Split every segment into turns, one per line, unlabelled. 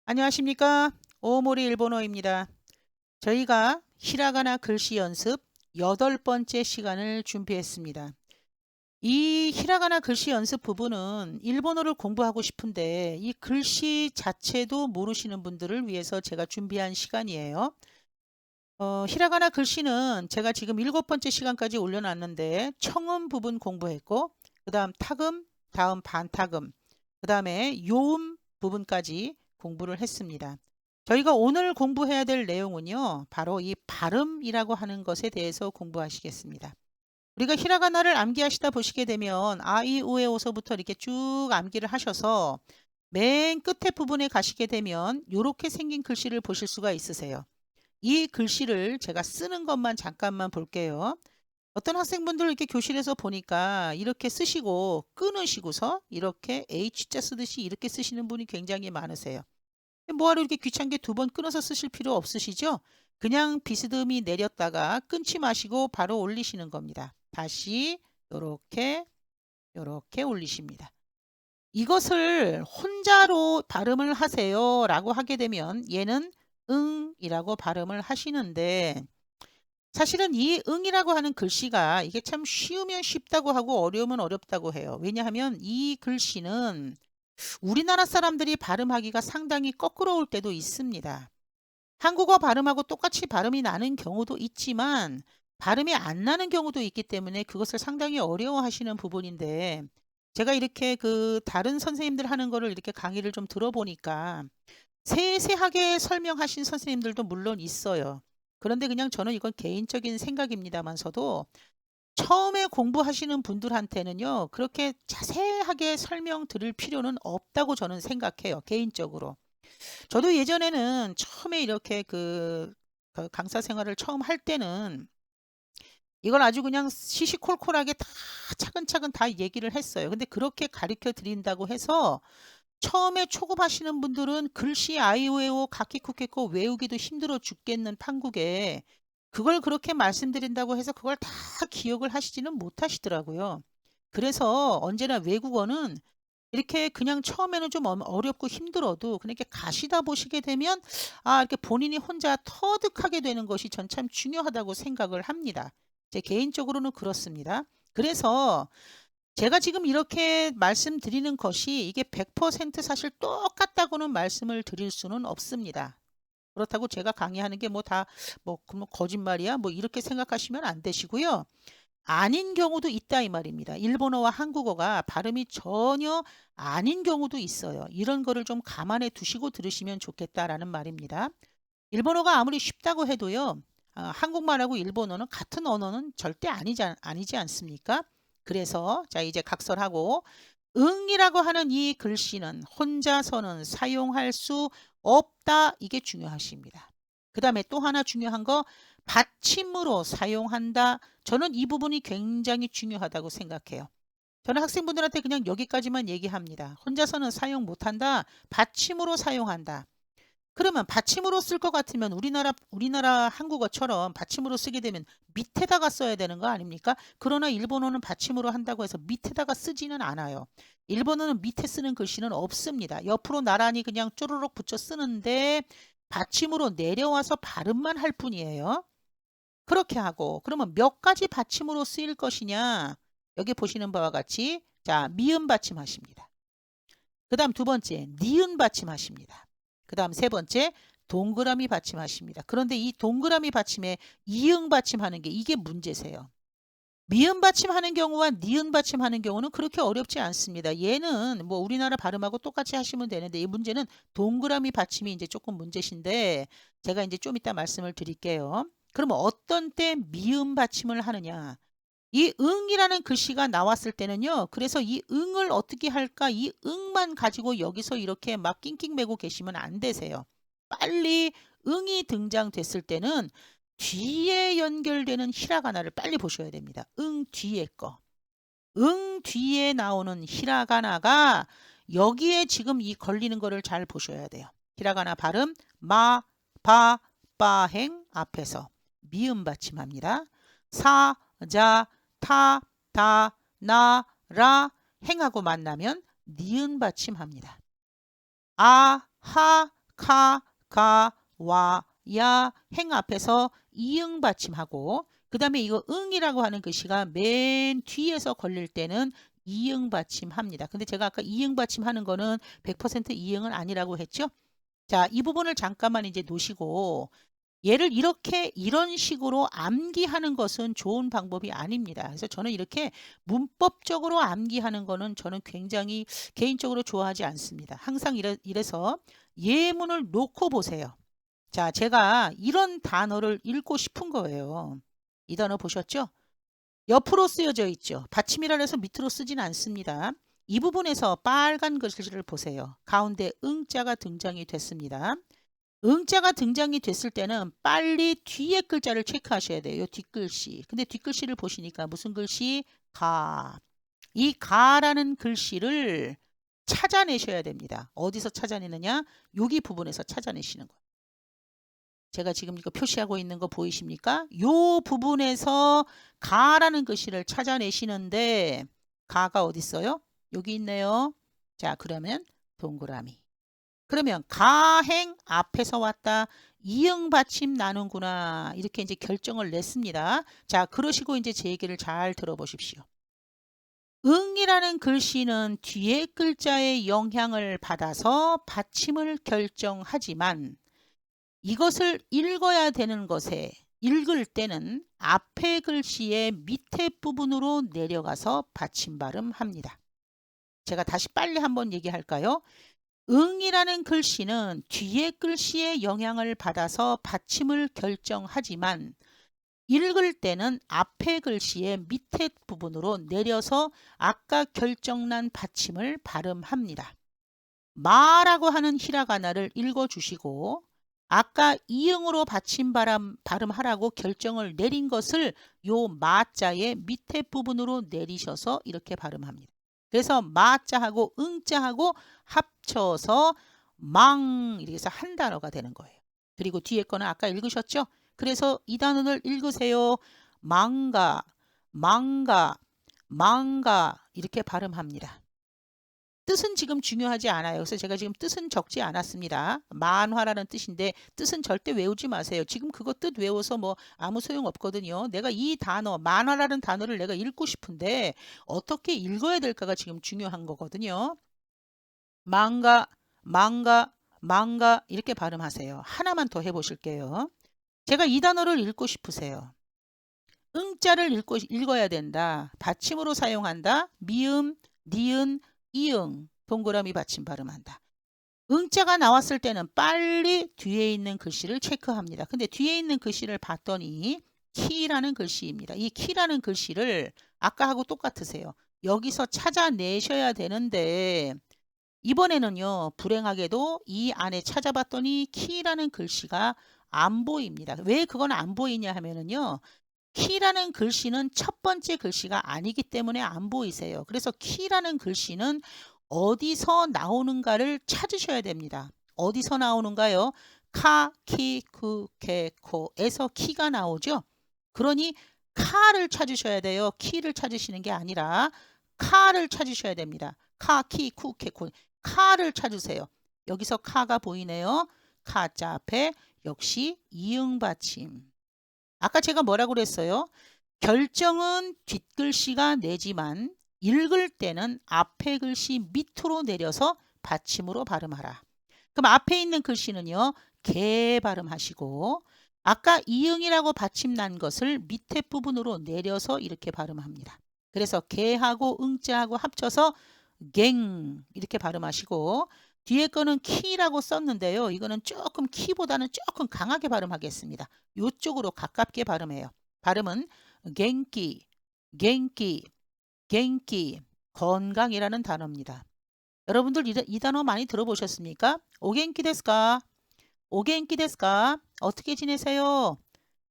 안녕하십니까? 오모리 일본어입니다. 저희가 히라가나 글씨 연습 8번째 시간을 준비했습니다. 이 히라가나 글씨 연습 부분은 일본어를 공부하고 싶은데 이 글씨 자체도 모르시는 분들을 위해서 제가 준비한 시간이에요. 히라가나 글씨는 제가 지금 7번째 시간까지 올려놨는데 청음 부분 공부했고 그 다음 타금, 다음 반타금, 그 다음에 요음 부분까지 공부를 했습니다. 저희가 오늘 공부해야 될 내용은요. 바로 이 발음이라고 하는 것에 대해서 공부하시겠습니다. 우리가 히라가나를 암기하시다 보시게 되면 아이우에오서부터 이렇게 쭉 암기를 하셔서 맨 끝에 부분에 가시게 되면 이렇게 생긴 글씨를 보실 수가 있으세요. 이 글씨를 제가 쓰는 것만 잠깐만 볼게요. 어떤 학생분들 이렇게 교실에서 보니까 이렇게 쓰시고 끊으시고서 이렇게 H자 쓰듯이 이렇게 쓰시는 분이 굉장히 많으세요. 뭐하러 이렇게 귀찮게 2번 끊어서 쓰실 필요 없으시죠? 그냥 비스듬히 내렸다가 끊지 마시고 바로 올리시는 겁니다. 다시 요렇게 올리십니다. 이것을 혼자로 발음을 하세요 라고 하게 되면 얘는 응이라고 발음을 하시는데 사실은 이 응이라고 하는 글씨가 이게 참 쉬우면 쉽다고 하고 어려우면 어렵다고 해요. 왜냐하면 이 글씨는 우리나라 사람들이 발음하기가 상당히 거꾸러울 때도 있습니다. 한국어 발음하고 똑같이 발음이 나는 경우도 있지만 발음이 안 나는 경우도 있기 때문에 그것을 상당히 어려워하시는 부분인데 제가 이렇게 그 다른 선생님들 하는 거를 이렇게 강의를 좀 들어보니까 세세하게 설명하신 선생님들도 물론 있어요. 그런데 그냥 저는 이건 개인적인 생각입니다만서도 처음에 공부하시는 분들한테는요, 그렇게 자세하게 설명드릴 필요는 없다고 저는 생각해요. 개인적으로. 저도 예전에는 처음에 이렇게 그 강사 생활을 처음 할 때는 이걸 아주 그냥 시시콜콜하게 다 차근차근 다 얘기를 했어요. 근데 그렇게 가르쳐 드린다고 해서 처음에 초급하시는 분들은 글씨 아이오에오 가키쿠케코 외우기도 힘들어 죽겠는 판국에 그걸 그렇게 말씀드린다고 해서 그걸 다 기억을 하시지는 못하시더라고요. 그래서 언제나 외국어는 이렇게 그냥 처음에는 좀 어렵고 힘들어도 그냥 이렇게 가시다 보시게 되면 이렇게 본인이 혼자 터득하게 되는 것이 전 참 중요하다고 생각을 합니다. 제 개인적으로는 그렇습니다. 그래서 제가 지금 이렇게 말씀드리는 것이 이게 100% 사실 똑같다고는 말씀을 드릴 수는 없습니다. 그렇다고 제가 강의하는 게 뭐 다 뭐 그럼 거짓말이야? 뭐 이렇게 생각하시면 안 되시고요. 아닌 경우도 있다 이 말입니다. 일본어와 한국어가 발음이 전혀 아닌 경우도 있어요. 이런 거를 좀 감안해 두시고 들으시면 좋겠다라는 말입니다. 일본어가 아무리 쉽다고 해도요. 한국말하고 일본어는 같은 언어는 절대 아니지 않습니까? 그래서 자 이제 각설하고 응이라고 하는 이 글씨는 혼자서는 사용할 수 없다. 이게 중요하십니다. 그 다음에 또 하나 중요한 거 받침으로 사용한다. 저는 이 부분이 굉장히 중요하다고 생각해요. 저는 학생분들한테 그냥 여기까지만 얘기합니다. 혼자서는 사용 못한다. 받침으로 사용한다. 그러면 받침으로 쓸 것 같으면 우리나라 한국어처럼 받침으로 쓰게 되면 밑에다가 써야 되는 거 아닙니까? 그러나 일본어는 받침으로 한다고 해서 밑에다가 쓰지는 않아요. 일본어는 밑에 쓰는 글씨는 없습니다. 옆으로 나란히 그냥 쪼르륵 붙여 쓰는데 받침으로 내려와서 발음만 할 뿐이에요. 그렇게 하고 그러면 몇 가지 받침으로 쓰일 것이냐? 여기 보시는 바와 같이 자 미음 받침하십니다. 그 다음 두 번째 니은 받침하십니다. 그 다음 세 번째 동그라미 받침하십니다. 그런데 이 동그라미 받침에 이응 받침하는 게 이게 문제세요. 미음 받침하는 경우와 니은 받침하는 경우는 그렇게 어렵지 않습니다. 얘는 뭐 우리나라 발음하고 똑같이 하시면 되는데 이 문제는 동그라미 받침이 이제 조금 문제신데 제가 이제 좀 이따 말씀을 드릴게요. 그러면 어떤 때 미음 받침을 하느냐? 이 응이라는 글씨가 나왔을 때는요. 그래서 이 응을 어떻게 할까? 이 응만 가지고 여기서 이렇게 막 낑낑매고 계시면 안 되세요. 빨리 응이 등장됐을 때는 뒤에 연결되는 히라가나를 빨리 보셔야 됩니다. 응 뒤에 거. 응 뒤에 나오는 히라가나가 여기에 지금 이 걸리는 거를 잘 보셔야 돼요. 히라가나 발음 마, 바, 빠행 앞에서 미음 받침합니다. 사, 자, 타, 다, 나, 라 행하고 만나면 니은 받침합니다. 아, 하, 카, 가, 와, 야, 행 앞에서 이응 받침하고 그 다음에 이거 응이라고 하는 글씨가 맨 뒤에서 걸릴 때는 이응 받침합니다. 근데 제가 아까 이응 받침하는 거는 100% 이응은 아니라고 했죠? 자, 이 부분을 잠깐만 이제 놓으시고 얘를 이런 식으로 암기하는 것은 좋은 방법이 아닙니다. 그래서 저는 이렇게 문법적으로 암기하는 거는 저는 굉장히 개인적으로 좋아하지 않습니다. 항상 이래서 예문을 놓고 보세요. 자, 제가 이런 단어를 읽고 싶은 거예요. 이 단어 보셨죠? 옆으로 쓰여져 있죠. 받침이라 해서 밑으로 쓰진 않습니다. 이 부분에서 빨간 글씨를 보세요. 가운데 응자가 등장이 됐습니다. 응자가 등장이 됐을 때는 빨리 뒤에 글자를 체크하셔야 돼요. 뒷글씨. 근데 뒷글씨를 보시니까 무슨 글씨? 가. 이 가라는 글씨를 찾아내셔야 됩니다. 어디서 찾아내느냐? 여기 부분에서 찾아내시는 거예요. 제가 지금 이거 표시하고 있는 거 보이십니까? 요 부분에서 가라는 글씨를 찾아내시는데 가가 어디 있어요? 여기 있네요. 자, 그러면 동그라미. 그러면 가행 앞에서 왔다. 이응 받침 나는구나. 이렇게 이제 결정을 냈습니다. 자, 그러시고 이제 제 얘기를 잘 들어보십시오. 응이라는 글씨는 뒤에 글자의 영향을 받아서 받침을 결정하지만 이것을 읽어야 되는 것에 읽을 때는 앞에 글씨의 밑에 부분으로 내려가서 받침 발음합니다. 제가 다시 빨리 한번 얘기할까요? 응이라는 글씨는 뒤에 글씨의 영향을 받아서 받침을 결정하지만 읽을 때는 앞에 글씨의 밑에 부분으로 내려서 아까 결정난 받침을 발음합니다. 마라고 하는 히라가나를 읽어주시고 아까 이응으로 받침 발음하라고 결정을 내린 것을 요 마자의 밑에 부분으로 내리셔서 이렇게 발음합니다. 그래서 마자하고 응자하고 합쳐서 망 이렇게 해서 한 단어가 되는 거예요. 그리고 뒤에 거는 아까 읽으셨죠? 그래서 이 단어를 읽으세요. 망가, 망가, 망가 이렇게 발음합니다. 뜻은 지금 중요하지 않아요. 그래서 제가 지금 뜻은 적지 않았습니다. 만화라는 뜻인데 뜻은 절대 외우지 마세요. 지금 그거 뜻 외워서 뭐 아무 소용 없거든요. 내가 이 단어, 만화라는 단어를 내가 읽고 싶은데 어떻게 읽어야 될까가 지금 중요한 거거든요. 망가, 망가, 망가 이렇게 발음하세요. 하나만 더 해보실게요. 제가 이 단어를 읽고 싶으세요. 응자를 읽어야 된다. 받침으로 사용한다. 미음, 니은, 이응, 동그라미 받침 발음한다. 응자가 나왔을 때는 빨리 뒤에 있는 글씨를 체크합니다. 근데 뒤에 있는 글씨를 봤더니 키라는 글씨입니다. 이 키라는 글씨를 아까하고 똑같으세요. 여기서 찾아내셔야 되는데 이번에는요. 불행하게도 이 안에 찾아봤더니 키라는 글씨가 안 보입니다. 왜 그건 안 보이냐 하면은요. 키라는 글씨는 첫 번째 글씨가 아니기 때문에 안 보이세요. 그래서 키라는 글씨는 어디서 나오는가를 찾으셔야 됩니다. 어디서 나오는가요? 카, 키, 쿠, 케, 코에서 키가 나오죠. 그러니 카를 찾으셔야 돼요. 키를 찾으시는 게 아니라 카를 찾으셔야 됩니다. 카, 키, 쿠, 케, 코. 카를 찾으세요. 여기서 카가 보이네요. 카자 앞에 역시 이응 받침. 아까 제가 뭐라고 그랬어요? 결정은 뒷글씨가 내지만 읽을 때는 앞에 글씨 밑으로 내려서 받침으로 발음하라. 그럼 앞에 있는 글씨는요. 개 발음하시고 아까 이응이라고 받침 난 것을 밑에 부분으로 내려서 이렇게 발음합니다. 그래서 개하고 응자하고 합쳐서 갱 이렇게 발음하시고 뒤에 거는 키라고 썼는데요. 이거는 조금 키보다는 조금 강하게 발음하겠습니다. 이쪽으로 가깝게 발음해요. 발음은 갱기, 갱기, 갱기, 건강이라는 단어입니다. 여러분들 이 단어 많이 들어보셨습니까? 오겐키 데스까? 오겐키 데스까? 어떻게 지내세요?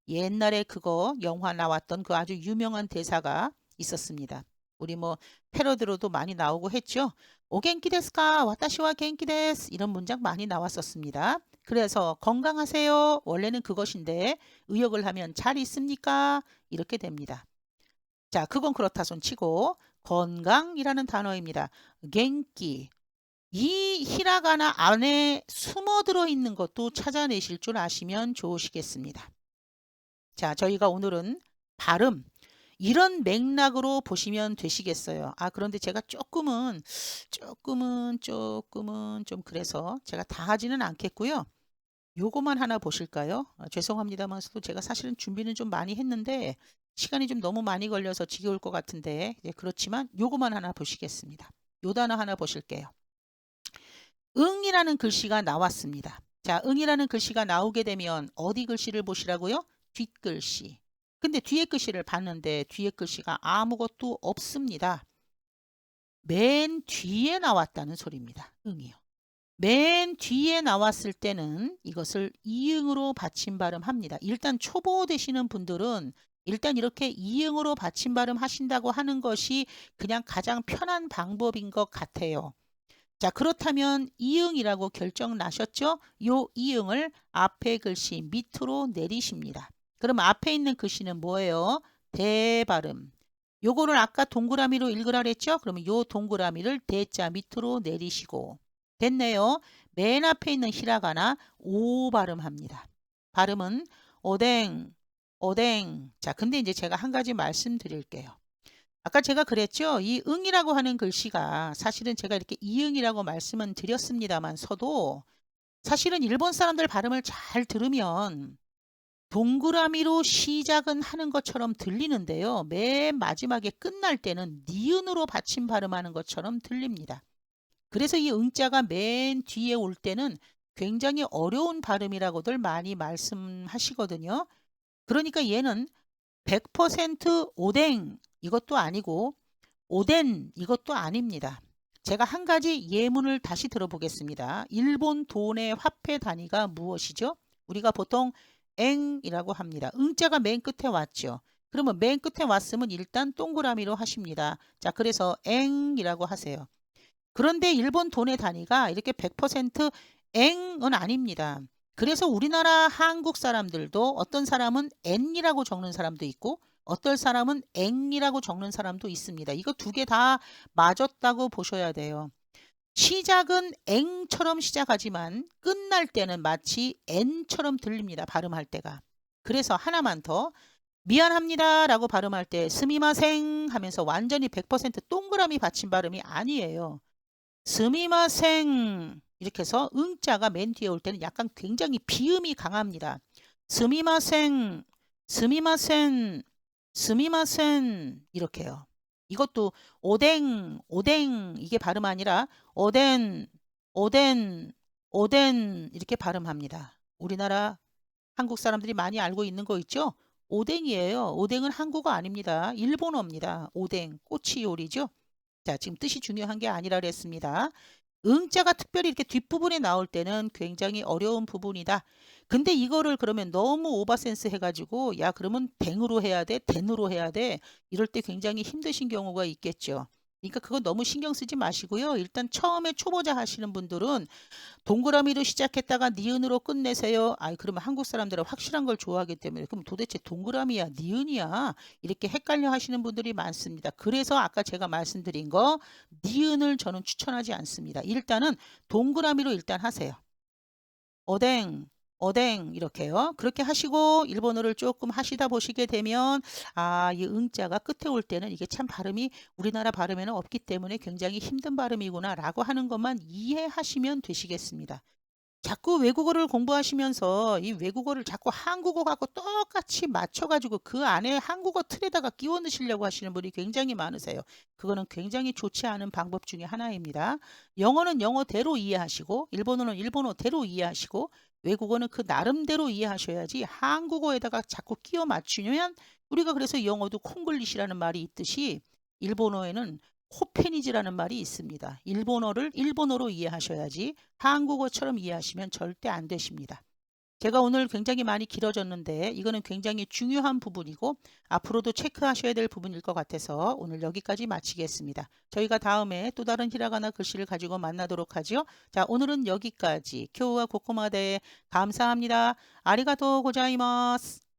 옛날에 그거 영화 나왔던 그 아주 유명한 대사가 있었습니다. 우리 뭐 패러디로도 많이 나오고 했죠. 오겐키 데스까? 와타시와 겐키 데스 이런 문장 많이 나왔었습니다. 그래서 건강하세요. 원래는 그것인데 의역을 하면 잘 있습니까? 이렇게 됩니다. 자, 그건 그렇다 손 치고 건강이라는 단어입니다. 겐키, 이 히라가나 안에 숨어 들어 있는 것도 찾아내실 줄 아시면 좋으시겠습니다. 자, 저희가 오늘은 발음, 이런 맥락으로 보시면 되시겠어요. 아, 그런데 제가 조금은 좀 그래서 제가 다 하지는 않겠고요. 요거만 하나 보실까요? 죄송합니다만서도 제가 사실은 준비는 좀 많이 했는데 시간이 좀 너무 많이 걸려서 지겨울 것 같은데 그렇지만 요거만 하나 보시겠습니다. 요 단어 하나 보실게요. 응이라는 글씨가 나왔습니다. 자, 응이라는 글씨가 나오게 되면 어디 글씨를 보시라고요? 뒷글씨. 근데 뒤에 글씨를 봤는데 뒤에 글씨가 아무것도 없습니다. 맨 뒤에 나왔다는 소리입니다. 응이요. 맨 뒤에 나왔을 때는 이것을 이응으로 받침 발음합니다. 일단 초보 되시는 분들은 일단 이렇게 이응으로 받침 발음 하신다고 하는 것이 그냥 가장 편한 방법인 것 같아요. 자, 그렇다면 이응이라고 결정 나셨죠? 요 이응을 앞에 글씨 밑으로 내리십니다. 그럼 앞에 있는 글씨는 뭐예요? 대발음. 요거를 아까 동그라미로 읽으라 그랬죠? 그러면 요 동그라미를 대자 밑으로 내리시고 됐네요. 맨 앞에 있는 히라가나 오 발음합니다. 발음은 오뎅, 오뎅. 자, 근데 이제 제가 한 가지 말씀드릴게요. 아까 제가 그랬죠. 이 응이라고 하는 글씨가 사실은 제가 이렇게 이응이라고 말씀은 드렸습니다만서도 사실은 일본 사람들 발음을 잘 들으면 동그라미로 시작은 하는 것처럼 들리는데요. 맨 마지막에 끝날 때는 니은으로 받침 발음하는 것처럼 들립니다. 그래서 이 응자가 맨 뒤에 올 때는 굉장히 어려운 발음이라고들 많이 말씀하시거든요. 그러니까 얘는 100% 오뎅 이것도 아니고 오덴 이것도 아닙니다. 제가 한 가지 예문을 다시 들어보겠습니다. 일본 돈의 화폐 단위가 무엇이죠? 우리가 보통 엥이라고 합니다. 응자가 맨 끝에 왔죠. 그러면 맨 끝에 왔으면 일단 동그라미로 하십니다. 자, 그래서 엥이라고 하세요. 그런데 일본 돈의 단위가 이렇게 100% 엥은 아닙니다. 그래서 우리나라 한국 사람들도 어떤 사람은 N이라고 적는 사람도 있고 어떤 사람은 앵이라고 적는 사람도 있습니다. 이거 두 개 다 맞았다고 보셔야 돼요. 시작은 앵처럼 시작하지만 끝날 때는 마치 N처럼 들립니다. 발음할 때가. 그래서 하나만 더 미안합니다 라고 발음할 때 스미마생 하면서 완전히 100% 동그라미 받침 발음이 아니에요. 스미마생 이렇게 해서 응자가 맨 뒤에 올 때는 약간 굉장히 비음이 강합니다. 스미마생 스미마센 스미마센 이렇게요. 이것도 오뎅 오뎅 이게 발음 아니라 오덴 오덴 오덴 이렇게 발음합니다. 우리나라 한국 사람들이 많이 알고 있는 거 있죠? 오뎅이에요. 오뎅은 한국어 아닙니다. 일본어입니다. 오뎅 꼬치 요리죠. 자, 지금 뜻이 중요한 게 아니라 그랬습니다. 응자가 특별히 이렇게 뒷부분에 나올 때는 굉장히 어려운 부분이다. 근데 이거를 그러면 너무 오버센스 해가지고 야 그러면 댕으로 해야 돼? 댄으로 해야 돼? 이럴 때 굉장히 힘드신 경우가 있겠죠. 그러니까 그거 너무 신경 쓰지 마시고요. 일단 처음에 초보자 하시는 분들은 동그라미로 시작했다가 니은으로 끝내세요. 아이 그러면 한국 사람들은 확실한 걸 좋아하기 때문에 그럼 도대체 동그라미야 니은이야 이렇게 헷갈려 하시는 분들이 많습니다. 그래서 아까 제가 말씀드린 거 니은을 저는 추천하지 않습니다. 일단은 동그라미로 일단 하세요. 어댕 어댕 이렇게요. 그렇게 하시고 일본어를 조금 하시다 보시게 되면 아, 이 응자가 끝에 올 때는 이게 참 발음이 우리나라 발음에는 없기 때문에 굉장히 힘든 발음이구나 라고 하는 것만 이해하시면 되시겠습니다. 자꾸 외국어를 공부하시면서 이 외국어를 자꾸 한국어하고 똑같이 맞춰가지고 그 안에 한국어 틀에다가 끼워 넣으시려고 하시는 분이 굉장히 많으세요. 그거는 굉장히 좋지 않은 방법 중에 하나입니다. 영어는 영어대로 이해하시고 일본어는 일본어대로 이해하시고 외국어는 그 나름대로 이해하셔야지 한국어에다가 자꾸 끼워 맞추면 우리가 그래서 영어도 콩글리시라는 말이 있듯이 일본어에는 호페니즈라는 말이 있습니다. 일본어를 일본어로 이해하셔야지 한국어처럼 이해하시면 절대 안 되십니다. 제가 오늘 굉장히 많이 길어졌는데 이거는 굉장히 중요한 부분이고 앞으로도 체크하셔야 될 부분일 것 같아서 오늘 여기까지 마치겠습니다. 저희가 다음에 또 다른 히라가나 글씨를 가지고 만나도록 하죠. 자, 오늘은 여기까지. 교우와 고코마데 감사합니다. 아리가또 고자이마스.